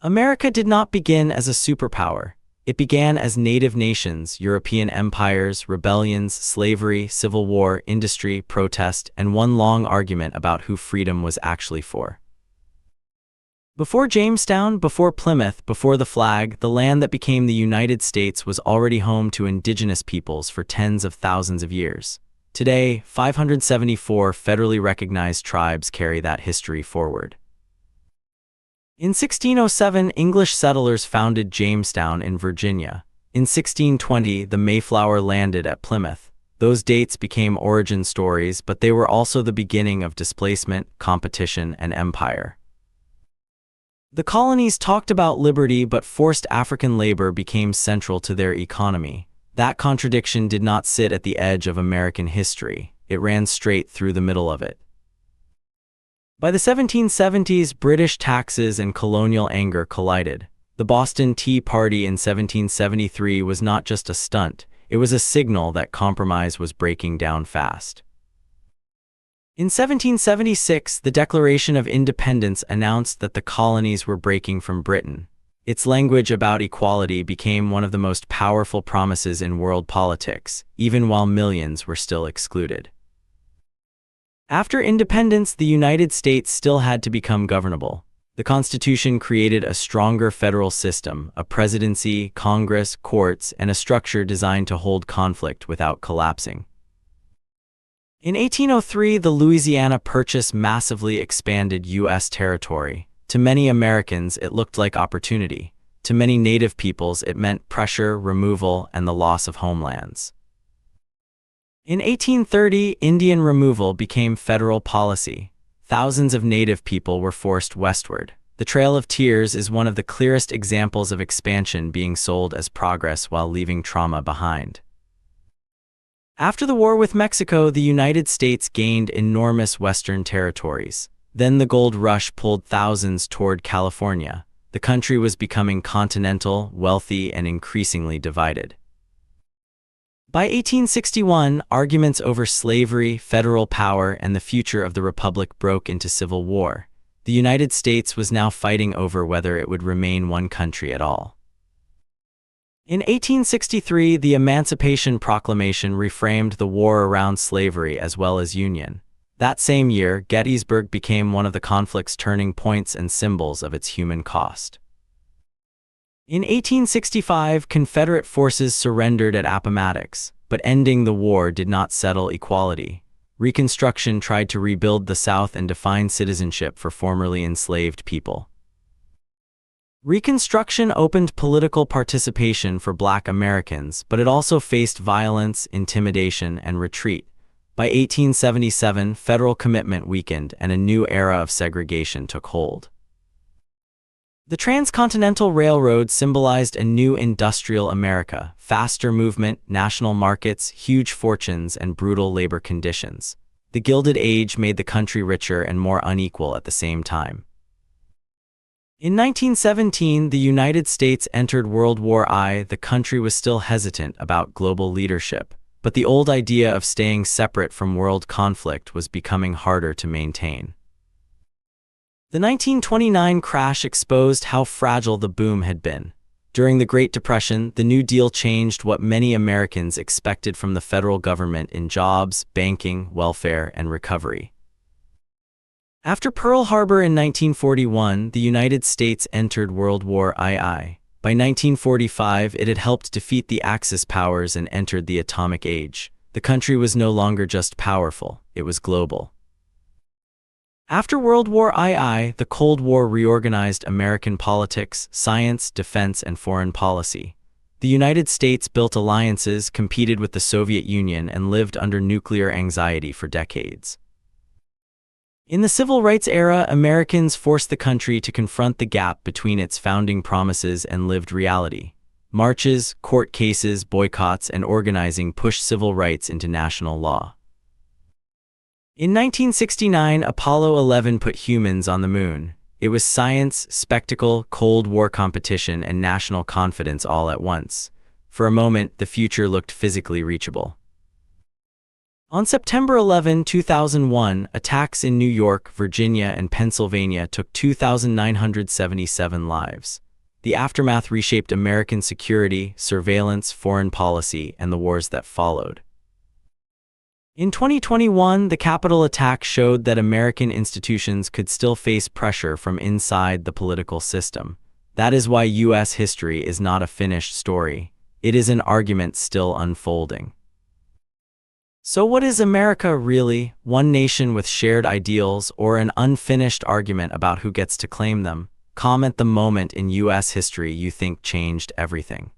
America did not begin as a superpower. It began as native nations, European empires, rebellions, slavery, civil war, industry, protest, and one long argument about who freedom was actually for. Before Jamestown, before Plymouth, before the flag, the land that became the United States was already home to indigenous peoples for tens of thousands of years. Today, 574 federally recognized tribes carry that history forward. In 1607, English settlers founded Jamestown in Virginia. In 1620, the Mayflower landed at Plymouth. Those dates became origin stories, but they were also the beginning of displacement, competition, and empire. The colonies talked about liberty, but forced African labor became central to their economy. That contradiction did not sit at the edge of American history. It ran straight through the middle of it. By the 1770s, British taxes and colonial anger collided. The Boston Tea Party in 1773 was not just a stunt, it was a signal that compromise was breaking down fast. In 1776, the Declaration of Independence announced that the colonies were breaking from Britain. Its language about equality became one of the most powerful promises in world politics, even while millions were still excluded. After independence, the United States still had to become governable. The Constitution created a stronger federal system, a presidency, Congress, courts, and a structure designed to hold conflict without collapsing. In 1803, the Louisiana Purchase massively expanded U.S. territory. To many Americans, it looked like opportunity. To many Native peoples, it meant pressure, removal, and the loss of homelands. In 1830, Indian removal became federal policy. Thousands of Native people were forced westward. The Trail of Tears is one of the clearest examples of expansion being sold as progress while leaving trauma behind. After the war with Mexico, the United States gained enormous western territories. Then the gold rush pulled thousands toward California. The country was becoming continental, wealthy, and increasingly divided. By 1861, arguments over slavery, federal power, and the future of the republic broke into civil war. The United States was now fighting over whether it would remain one country at all. In 1863, the Emancipation Proclamation reframed the war around slavery as well as union. That same year, Gettysburg became one of the conflict's turning points and symbols of its human cost. In 1865, Confederate forces surrendered at Appomattox, but ending the war did not settle equality. Reconstruction tried to rebuild the South and define citizenship for formerly enslaved people. Reconstruction opened political participation for Black Americans, but it also faced violence, intimidation, and retreat. By 1877, federal commitment weakened and a new era of segregation took hold. The Transcontinental Railroad symbolized a new industrial America, faster movement, national markets, huge fortunes, and brutal labor conditions. The Gilded Age made the country richer and more unequal at the same time. In 1917, the United States entered World War I. The country was still hesitant about global leadership, but the old idea of staying separate from world conflict was becoming harder to maintain. The 1929 crash exposed how fragile the boom had been. During the Great Depression, the New Deal changed what many Americans expected from the federal government in jobs, banking, welfare, and recovery. After Pearl Harbor in 1941, the United States entered World War II. By 1945, it had helped defeat the Axis powers and entered the atomic age. The country was no longer just powerful, it was global. After World War II, the Cold War reorganized American politics, science, defense, and foreign policy. The United States built alliances, competed with the Soviet Union, and lived under nuclear anxiety for decades. In the Civil Rights era, Americans forced the country to confront the gap between its founding promises and lived reality. Marches, court cases, boycotts, and organizing pushed civil rights into national law. In 1969, Apollo 11 put humans on the moon. It was science, spectacle, Cold War competition, and national confidence all at once. For a moment, the future looked physically reachable. On September 11, 2001, attacks in New York, Virginia, and Pennsylvania took 2,977 lives. The aftermath reshaped American security, surveillance, foreign policy, and the wars that followed. In 2021, the Capitol attack showed that American institutions could still face pressure from inside the political system. That is why U.S. history is not a finished story. It is an argument still unfolding. So what is America really? One nation with shared ideals, or an unfinished argument about who gets to claim them? Comment the moment in U.S. history you think changed everything.